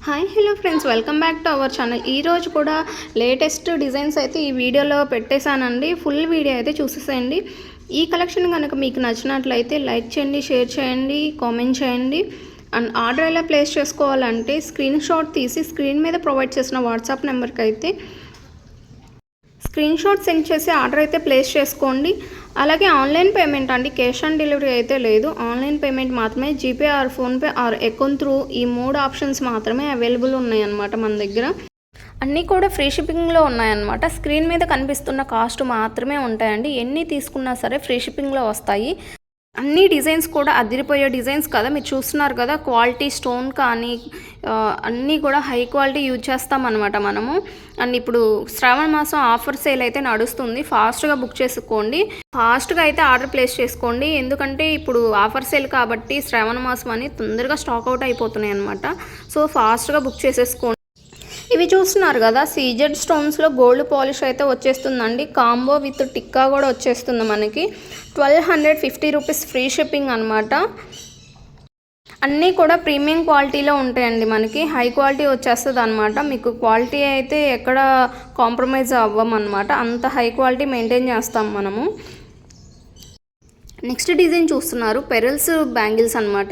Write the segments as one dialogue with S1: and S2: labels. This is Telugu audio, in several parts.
S1: Hi hello friends, welcome back to our channel. ఈరోజు కూడా లేటెస్ట్ డిజైన్స్ అయితే ఈ వీడియోలో పెట్టేశానండి. ఫుల్ వీడియో అయితే చూసేసేయండి. ఈ కలెక్షన్ కనుక మీకు నచ్చినట్లయితే లైక్ చేయండి, షేర్ చేయండి, కామెంట్ చేయండి. అండ్ ఆర్డర్ ఎలా ప్లేస్ చేసుకోవాలంటే స్క్రీన్ షాట్ తీసి స్క్రీన్ మీద ప్రొవైడ్ చేసిన వాట్సాప్ నెంబర్కి అయితే స్క్రీన్ షాట్ సెండ్ చేసి ఆర్డర్ అయితే ప్లేస్ చేసుకోండి. అలాగే ఆన్లైన్ పేమెంట్ అండి, క్యాష్ ఆన్ డెలివరీ అయితే లేదు. ఆన్లైన్ పేమెంట్ మాత్రమే. GPay are PhonePe are account through ఈ 3 ఆప్షన్స్ మాత్రమే అవైలబుల్ ఉన్నాయన్నమాట మన దగ్గర. అన్నీ కూడా ఫ్రీ షిప్పింగ్లో ఉన్నాయన్నమాట. స్క్రీన్ మీద కనిపిస్తున్న కాస్ట్ మాత్రమే ఉంటాయండి. ఎన్ని తీసుకున్నా సరే ఫ్రీ షిప్పింగ్లో వస్తాయి. అన్ని డిజైన్స్ కూడా అదిరిపోయే డిజైన్స్ కదా, మీరు చూస్తున్నారు కదా. క్వాలిటీ స్టోన్ కానీ అన్నీ కూడా హై క్వాలిటీ యూజ్ చేస్తామన్నమాట మనము. అండ్ ఇప్పుడు శ్రావణ మాసం ఆఫర్ సేల్ అయితే నడుస్తుంది. ఫాస్ట్గా బుక్ చేసుకోండి, ఫాస్ట్గా అయితే ఆర్డర్ ప్లేస్ చేసుకోండి. ఎందుకంటే ఇప్పుడు ఆఫర్ సేల్ కాబట్టి శ్రావణ మాసం అని తొందరగా స్టాక్ అవుట్ అయిపోతున్నాయి అనమాట. సో ఫాస్ట్గా బుక్ చేసేసుకోండి. ఇవి చూస్తున్నారు కదా, సీజెడ్ స్టోన్స్లో గోల్డ్ పాలిష్ అయితే వచ్చేస్తుందండి. కాంబో విత్ టిక్కా కూడా వచ్చేస్తుంది మనకి. 1250 రూపీస్ ఫ్రీ షిప్పింగ్ అనమాట. అన్నీ కూడా ప్రీమియం క్వాలిటీలో ఉంటాయండి. మనకి హై క్వాలిటీ వచ్చేస్తుంది అనమాట. మీకు క్వాలిటీ అయితే ఎక్కడ కాంప్రమైజ్ అవ్వమన్నమాట. అంత హై క్వాలిటీ మెయింటైన్ చేస్తాం మనము. నెక్స్ట్ డిజైన్ చూస్తున్నారు, పెరల్స్ బ్యాంగిల్స్ అనమాట.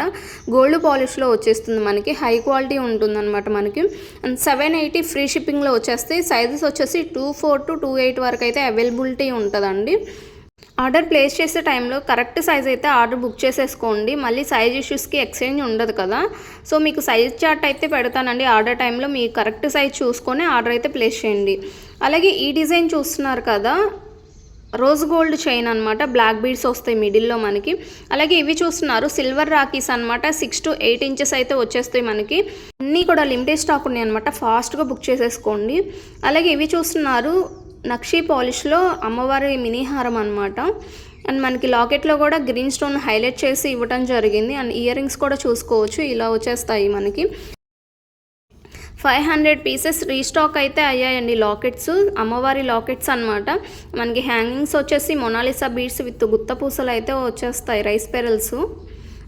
S1: గోల్డ్ పాలిష్లో వచ్చేస్తుంది మనకి. హై క్వాలిటీ ఉంటుందన్నమాట మనకి. అండ్ 780 ఫ్రీ షిప్పింగ్లో వచ్చేస్తాయి. సైజెస్ వచ్చేసి 24 to 28 వరకు అయితే అవైలబిలిటీ ఉంటుందండి. ఆర్డర్ ప్లేస్ చేసే టైంలో కరెక్ట్ సైజ్ అయితే ఆర్డర్ బుక్ చేసేసుకోండి. మళ్ళీ సైజ్ ఇష్యూస్కి ఎక్స్చేంజ్ ఉండదు కదా. సో మీకు సైజ్ చార్ట్ అయితే పెడతానండి. ఆర్డర్ టైంలో మీ కరెక్ట్ సైజ్ చూసుకొని ఆర్డర్ అయితే ప్లేస్ చేయండి. అలాగే ఈ డిజైన్ చూస్తున్నారు కదా, రోజ్ గోల్డ్ చైన్ అనమాట. బ్లాక్ బీడ్స్ వస్తాయి మిడిల్లో మనకి. అలాగే ఇవి చూస్తున్నారు సిల్వర్ రాకీస్ అనమాట. 6 to 8 ఇంచెస్ అయితే వచ్చేస్తాయి మనకి. అన్నీ కూడా లిమిటెడ్ స్టాక్ ఉన్నాయి అనమాట. ఫాస్ట్గా బుక్ చేసేసుకోండి. అలాగే ఇవి చూస్తున్నారు నక్షీ పాలిష్లో అమ్మవారి మినీ హారం అనమాట. అండ్ మనకి లాకెట్లో కూడా గ్రీన్ స్టోన్ హైలైట్ చేసి ఇవ్వటం జరిగింది. అండ్ ఇయర్ రింగ్స్ కూడా చూసుకోవచ్చు, ఇలా వచ్చేస్తాయి మనకి. 500 పీసెస్ రీస్టాక్ అయితే అయ్యాయండి లాకెట్స్, అమ్మవారి లాకెట్స్ అనమాట. మనకి హ్యాంగింగ్స్ వచ్చేసి మొనాలిసా బీడ్స్ విత్ గుత్త పూసలు అయితే వచ్చేస్తాయి, రైస్ పెరల్స్.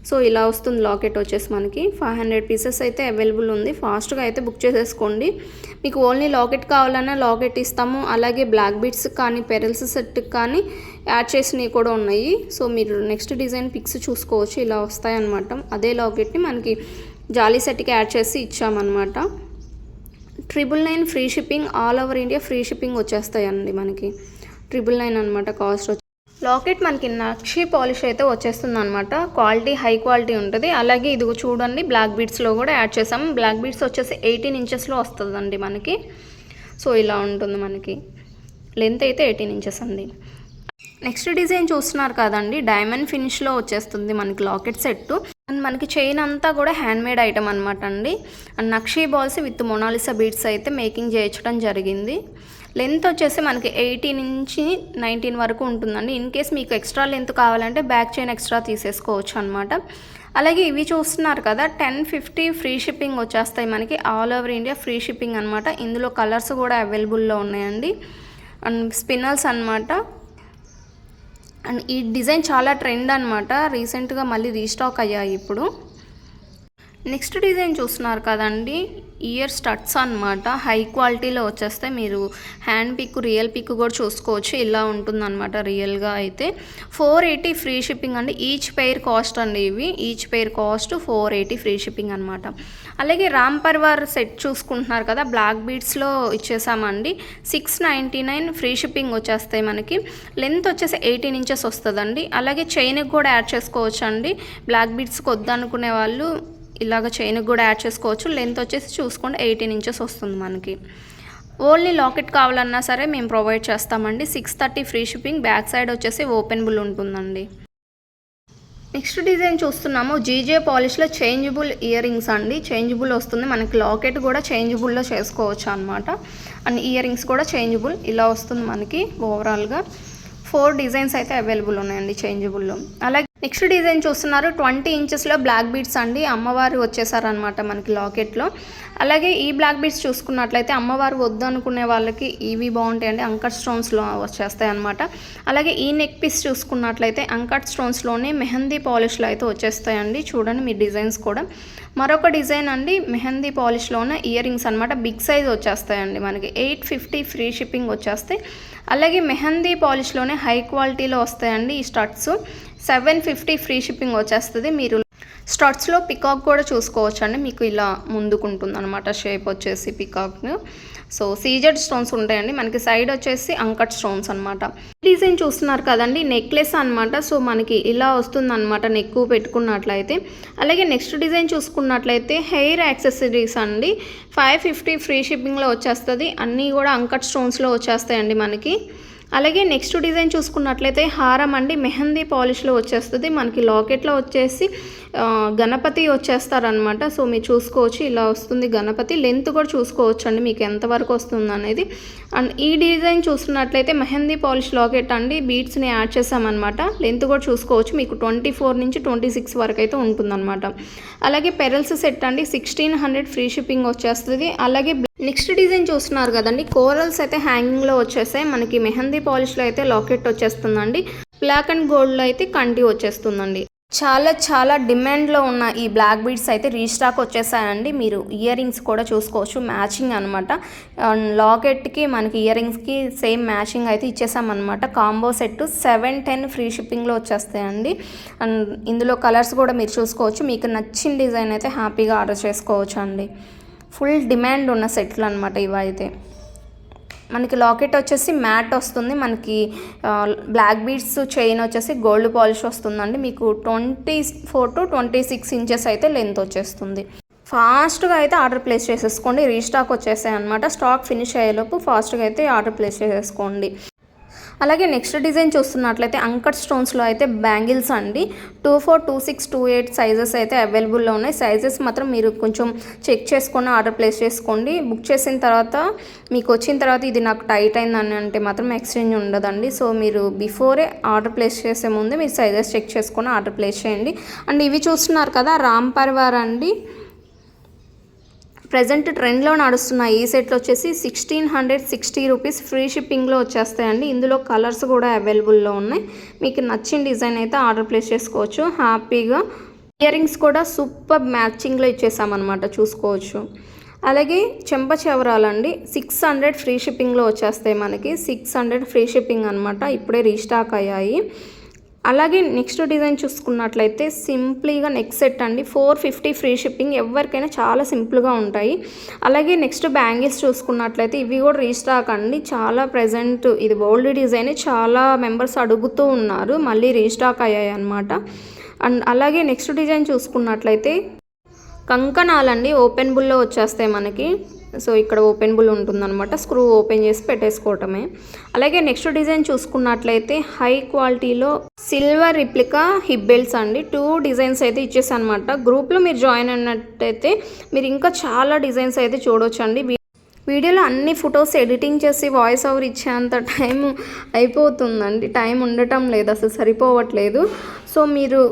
S1: సో ఇలా వస్తుంది లాకెట్ వచ్చేసి మనకి. 500 పీసెస్ అయితే అవైలబుల్ ఉంది. ఫాస్ట్గా అయితే బుక్ చేసేసుకోండి. మీకు ఓన్లీ లాకెట్ కావాలన్నా లాకెట్ ఇస్తాము. అలాగే బ్లాక్ బీడ్స్ కానీ పెరల్స్ సెట్కి కానీ యాడ్ చేసినవి కూడా ఉన్నాయి. సో మీరు నెక్స్ట్ డిజైన్ పిక్స్ చూసుకోవచ్చు, ఇలా వస్తాయి అన్నమాట. అదే లాకెట్ని మనకి జాలీ సెట్కి యాడ్ చేసి ఇచ్చామన్నమాట. 999 free shipping, all over India free shipping వచ్చేస్తాయండి మనకి. 999 అనమాట కాస్ట్. లాకెట్ మనకి నక్షి పాలిష్ అయితే వచ్చేస్తుంది అనమాట. క్వాలిటీ హై క్వాలిటీ ఉంటుంది. అలాగే ఇదిగో చూడండి, బ్లాక్ బీడ్స్లో కూడా యాడ్ చేసాము. బ్లాక్ బీడ్స్ వచ్చేసి 18 ఇంచెస్లో వస్తుందండి మనకి. సో ఇలా ఉంటుంది మనకి. లెంత్ అయితే 18 ఇంచెస్ అండి. నెక్స్ట్ డిజైన్ చూస్తున్నారు కదండి, డైమండ్ ఫినిష్లో వచ్చేస్తుంది మనకి లాకెట్ సెట్. అండ్ మనకి చైన్ అంతా కూడా హ్యాండ్మేడ్ ఐటమ్ అనమాట అండి. And nakshi balls with Mona Lisa beads అయితే మేకింగ్ చేయించడం జరిగింది. లెంత్ వచ్చేసి మనకి 18 నుంచి 19 వరకు ఉంటుందండి. ఇన్ కేస్ మీకు ఎక్స్ట్రా లెంత్ కావాలంటే బ్యాక్ చైన్ ఎక్స్ట్రా తీసేసుకోవచ్చు అనమాట. అలాగే ఇవి చూస్తున్నారు కదా, 1050 ఫ్రీ షిప్పింగ్ వచ్చేస్తాయి మనకి. All over India free shipping అనమాట. ఇందులో కలర్స్ కూడా అవైలబుల్లో ఉన్నాయండి. అండ్ స్పిన్నల్స్ అనమాట. అండ్ ఈ డిజైన్ చాలా ట్రెండ్ అనమాట. రీసెంట్గా మళ్ళీ రీస్టాక్ అయ్యాయి ఇప్పుడు. నెక్స్ట్ డిజైన్ చూస్తున్నారు కదండి, ఇయర్ స్టడ్స్ అనమాట. హై క్వాలిటీలో వచ్చేస్తాయి. మీరు హ్యాండ్ పిక్, రియల్ పిక్ కూడా చూసుకోవచ్చు. ఇలా ఉంటుందన్నమాట రియల్గా అయితే. 480 ఫ్రీ షిప్పింగ్ అండి. ఈచ్ పెయిర్ కాస్ట్ అండి ఇవి. Each pair cost 480 free shipping అనమాట. అలాగే రామ్ పర్వార్ సెట్ చూసుకుంటున్నారు కదా, బ్లాక్ బీడ్స్లో ఇచ్చేసామండి. 699 ఫ్రీ షిప్పింగ్ వచ్చేస్తాయి మనకి. లెంత్ వచ్చేసి 18 ఇంచెస్ వస్తుందండి. అలాగే చైన్కి కూడా యాడ్ చేసుకోవచ్చు అండి. బ్లాక్ బీడ్స్కి వద్దనుకునే వాళ్ళు ఇలాగ చైన్కి కూడా యాడ్ చేసుకోవచ్చు. లెంత్ వచ్చేసి చూసుకోండి 18 ఇంచెస్ వస్తుంది మనకి. ఓన్లీ లాకెట్ కావాలన్నా సరే మేము ప్రొవైడ్ చేస్తామండి. 630 ఫ్రీ షిప్పింగ్. బ్యాక్ సైడ్ వచ్చేసి ఓపెనబుల్ ఉంటుందండి. నెక్స్ట్ డిజైన్ చూస్తున్నాము, జీజే పాలిష్లో చేంజబుల్ ఇయర్ రింగ్స్ అండి. చేంజబుల్ వస్తుంది మనకి. లాకెట్ కూడా చేంజబుల్లో చేసుకోవచ్చు అనమాట. అండ్ ఇయర్ రింగ్స్ కూడా చేంజబుల్ ఇలా వస్తుంది మనకి. ఓవరాల్గా 4 డిజైన్స్ అయితే అవైలబుల్ ఉన్నాయండి చేంజబుల్లో. అలాగే నెక్స్ట్ డిజైన్ చూస్తున్నారు 20 ఇంచెస్లో బ్లాక్ బీడ్స్ అండి, అమ్మవారు వచ్చేసారనమాట మనకి లాకెట్లో. అలాగే ఈ బ్లాక్ బీడ్స్ చూసుకున్నట్లయితే అమ్మవారు వద్దు అనుకునే వాళ్ళకి ఇవి బాగుంటాయండి, అంకట్ స్టోన్స్లో వచ్చేస్తాయి అనమాట. అలాగే ఈ నెక్ పీస్ చూసుకున్నట్లయితే అంకట్ స్టోన్స్లోనే మెహందీ పాలిష్లో అయితే వచ్చేస్తాయండి. చూడండి మీ డిజైన్స్ కూడా. మరొక డిజైన్ అండి మెహందీ పాలిష్లోనే ఇయర్ రింగ్స్ అనమాట, బిగ్ సైజ్ వచ్చేస్తాయండి మనకి. 850 ఫ్రీ షిప్పింగ్ వచ్చేస్తాయి. అలాగే మెహందీ పాలిష్లోనే హై క్వాలిటీలో వస్తాయండి ఈ స్టడ్స్. 750 ఫ్రీ షిప్పింగ్ వచ్చేస్తుంది. మీరు స్టడ్స్లో పికాక్ కూడా చూసుకోవచ్చండి, మీకు ఇలా ముందుకుంటుంది అనమాట షేప్ వచ్చేసి పికాక్. సో సీజెడ్ స్టోన్స్ ఉంటాయండి మనకి, సైడ్ వచ్చేసి అంకట్ స్టోన్స్ అనమాట. డిజైన్ చూస్తున్నారు కదండి, నెక్లెస్ అనమాట. సో మనకి ఇలా వస్తుంది అనమాట నెక్ పెట్టుకున్నట్లయితే. అలాగే నెక్స్ట్ డిజైన్ చూసుకున్నట్లయితే హెయిర్ యాక్సెసరీస్ అండి, 550 ఫ్రీ షిప్పింగ్లో వచ్చేస్తుంది. అన్నీ కూడా అంకట్ స్టోన్స్లో వచ్చేస్తాయండి మనకి. అలాగే నెక్స్ట్ డిజైన్ చూసుకున్నట్లయితే హారం అండి, మెహందీ పాలిష్లో వచ్చేస్తుంది మనకి. లాకెట్లో వచ్చేసి గణపతి వచ్చేస్తారనమాట. సో మీరు చూసుకోవచ్చు ఇలా వస్తుంది గణపతి. లెంత్ కూడా చూసుకోవచ్చు అండి మీకు ఎంతవరకు వస్తుంది అనేది. అండ్ ఈ డిజైన్ చూస్తున్నట్లయితే మెహందీ పాలిష్ లాకెట్ అండి, బీడ్స్ని యాడ్ చేసామన్నమాట. లెంత్ కూడా చూసుకోవచ్చు, మీకు 24 నుంచి 26 వరకు అయితే ఉంటుందన్నమాట. అలాగే పెరల్స్ సెట్ అండి, 1600 ఫ్రీ షిప్పింగ్ వచ్చేస్తుంది. అలాగే నెక్స్ట్ డిజైన్ చూస్తున్నారు కదండి, కోరల్స్ అయితే హ్యాంగింగ్లో వచ్చేసాయి మనకి. మెహందీ పాలిష్లో అయితే లాకెట్ వచ్చేస్తుందండి, బ్లాక్ అండ్ గోల్డ్లో అయితే కంటి వచ్చేస్తుందండి. చాలా డిమాండ్లో ఉన్న ఈ బ్లాక్ బీడ్స్ అయితే రీస్టాక్ వచ్చేసాయండి. మీరు ఇయర్ రింగ్స్ కూడా చూసుకోవచ్చు, మ్యాచింగ్ అనమాట. లాకెట్కి మనకి ఇయర్ రింగ్స్కి సేమ్ మ్యాచింగ్ అయితే ఇచ్చేసామన్నమాట. కాంబో సెట్ 710 ఫ్రీ షిప్పింగ్లో వచ్చేస్తాయండి. అండ్ ఇందులో కలర్స్ కూడా మీరు చూసుకోవచ్చు, మీకు నచ్చిన డిజైన్ అయితే హ్యాపీగా ఆర్డర్ చేసుకోవచ్చు అండి. ఫుల్ డిమాండ్ ఉన్న సెట్లు అనమాట ఇవైతే. మనకి లాకెట్ వచ్చేసి మ్యాట్ వస్తుంది మనకి, బ్లాక్ బీడ్స్ చైన్ వచ్చేసి గోల్డ్ పాలిష్ వస్తుందండి. మీకు 24 to 26 ఇంచెస్ అయితే లెంత్ వచ్చేస్తుంది. ఫాస్ట్గా అయితే ఆర్డర్ ప్లేస్ చేసేసుకోండి, రీస్టాక్ వచ్చేసాయి అనమాట. స్టాక్ ఫినిష్ అయ్యేలోపు ఫాస్ట్గా అయితే ఆర్డర్ ప్లేస్ చేసేసుకోండి. అలాగే నెక్స్ట్ డిజైన్ చూస్తున్నట్లయితే అంకట్ స్టోన్స్లో అయితే బ్యాంగిల్స్ అండి, 24, 26, 28 సైజెస్ అయితే అవైలబుల్లో ఉన్నాయి. సైజెస్ మాత్రం మీరు కొంచెం చెక్ చేసుకొని ఆర్డర్ ప్లేస్ చేసుకోండి. బుక్ చేసిన తర్వాత మీకు వచ్చిన తర్వాత ఇది నాకు టైట్ అయిందని అంటే మాత్రం ఎక్స్చేంజ్ ఉండదండి. సో మీరు బిఫోరే ఆర్డర్ ప్లేస్ చేసే ముందే మీరు సైజెస్ చెక్ చేసుకొని ఆర్డర్ ప్లేస్ చేయండి. అండ్ ఇవి చూస్తున్నారు కదా రామ్ పర్వార్ అండి, ప్రజెంట్ ట్రెండ్లో నడుస్తున్న ఈ సెట్లు వచ్చేసి 1660 రూపీస్ ఫ్రీ షిప్పింగ్లో వచ్చేస్తాయండి. ఇందులో కలర్స్ కూడా అవైలబుల్లో ఉన్నాయి. మీకు నచ్చిన డిజైన్ అయితే ఆర్డర్ ప్లేస్ చేసుకోవచ్చు హ్యాపీగా. ఇయర్ రింగ్స్ కూడా సూపర్ మ్యాచింగ్లో ఇచ్చేసామన్నమాట, చూసుకోవచ్చు. అలాగే చెంప చెవరాలండి, 600 ఫ్రీ షిప్పింగ్లో వచ్చేస్తాయి మనకి. 600 ఫ్రీ షిప్పింగ్ అనమాట, ఇప్పుడే రీస్టాక్ అయ్యాయి. అలాగే నెక్స్ట్ డిజైన్ చూసుకున్నట్లయితే సింప్లీగా నెక్ సెట్ అండి, 450 ఫ్రీ షిప్పింగ్. ఎవరికైనా చాలా సింపుల్గా ఉంటాయి. అలాగే నెక్స్ట్ బ్యాంగిల్స్ చూసుకున్నట్లయితే ఇవి కూడా రీస్టాక్ అండి. చాలా ప్రజెంట్ ఇది ఓల్డ్ డిజైన్, చాలా మెంబర్స్ అడుగుతూ ఉన్నారు, మళ్ళీ రీస్టాక్ అయ్యాయి అనమాట. అండ్ అలాగే నెక్స్ట్ డిజైన్ చూసుకున్నట్లయితే కంకణాలండి, ఓపెన్ బుల్లో వచ్చేస్తాయి మనకి. సో ఇక్కడ ఓపెన్ బుల్ ఉంటుందన్నమాట, స్క్రూ ఓపెన్ చేసి పెట్టేసుకోవటమే. అలాగే నెక్స్ట్ డిజైన్ చూసుకున్నట్లయితే హై క్వాలిటీలో సిల్వర్ రిప్లికా హిప్ బెల్ట్స్ అండి, 2 డిజైన్స్ అయితే ఇచ్చేసాను అనమాట. గ్రూప్లో మీరు జాయిన్ అయినట్టయితే మీరు ఇంకా చాలా డిజైన్స్ అయితే చూడొచ్చండి. వీడియోలో అన్ని ఫొటోస్ ఎడిటింగ్ చేసి వాయిస్ ఓవర్ ఇచ్చేంత టైం అయిపోతుందండి, టైం ఉండటం లేదు, అసలు సరిపోవట్లేదు. సో మీరు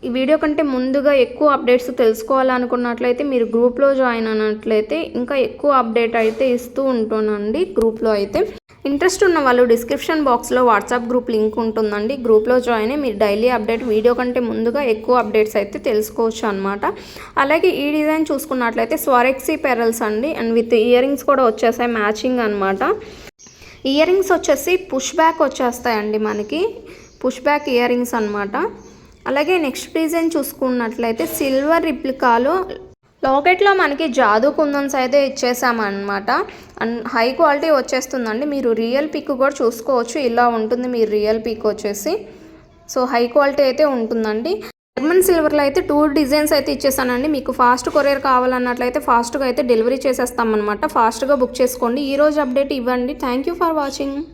S1: ఈ వీడియో కంటే ముందుగా ఎక్కువ అప్డేట్స్ తెలుసుకోవాలనుకున్నట్లయితే మీరు గ్రూప్లో జాయిన్ అయినట్లయితే ఇంకా ఎక్కువ అప్డేట్ అయితే ఇస్తూ ఉంటున్నానండి గ్రూప్లో అయితే. ఇంట్రెస్ట్ ఉన్న వాళ్ళు డిస్క్రిప్షన్ బాక్స్లో వాట్సాప్ గ్రూప్ లింక్ ఉంటుందండి, గ్రూప్లో జాయిన్ అయ్యి మీరు డైలీ అప్డేట్ వీడియో కంటే ముందుగా ఎక్కువ అప్డేట్స్ అయితే తెలుసుకోవచ్చు అనమాట. అలాగే ఈ డిజైన్ చూసుకున్నట్లయితే స్వరెక్సీ పెరల్స్ అండి, అండ్ విత్ ఇయర్ రింగ్స్ కూడా వచ్చేసాయి మ్యాచింగ్ అనమాట. ఇయర్ రింగ్స్ వచ్చేసి పుష్ బ్యాక్ వచ్చేస్తాయండి మనకి, పుష్ బ్యాక్ ఇయర్ రింగ్స్ అనమాట. అలాగే నెక్స్ట్ డిజైన్ చూసుకున్నట్లయితే సిల్వర్ రిప్లికాలో లాకెట్లో మనకి జాదూ కుందన్స్ అయితే ఇచ్చేసామన్నమాట. అండ్ హై క్వాలిటీ వచ్చేస్తుందండి, మీరు రియల్ పిక్ కూడా చూసుకోవచ్చు, ఇలా ఉంటుంది మీ రియల్ పిక్ వచ్చేసి. సో హై క్వాలిటీ అయితే ఉంటుందండి. జర్మన్ సిల్వర్లో అయితే 2 డిజైన్స్ అయితే ఇచ్చేసానండి. మీకు ఫాస్ట్ కొరియర్ కావాలన్నట్లయితే ఫాస్ట్గా అయితే డెలివరీ చేసేస్తామన్నమాట. ఫాస్ట్గా బుక్ చేసుకోండి. ఈరోజు అప్డేట్ ఇవ్వండి. Thank you for watching.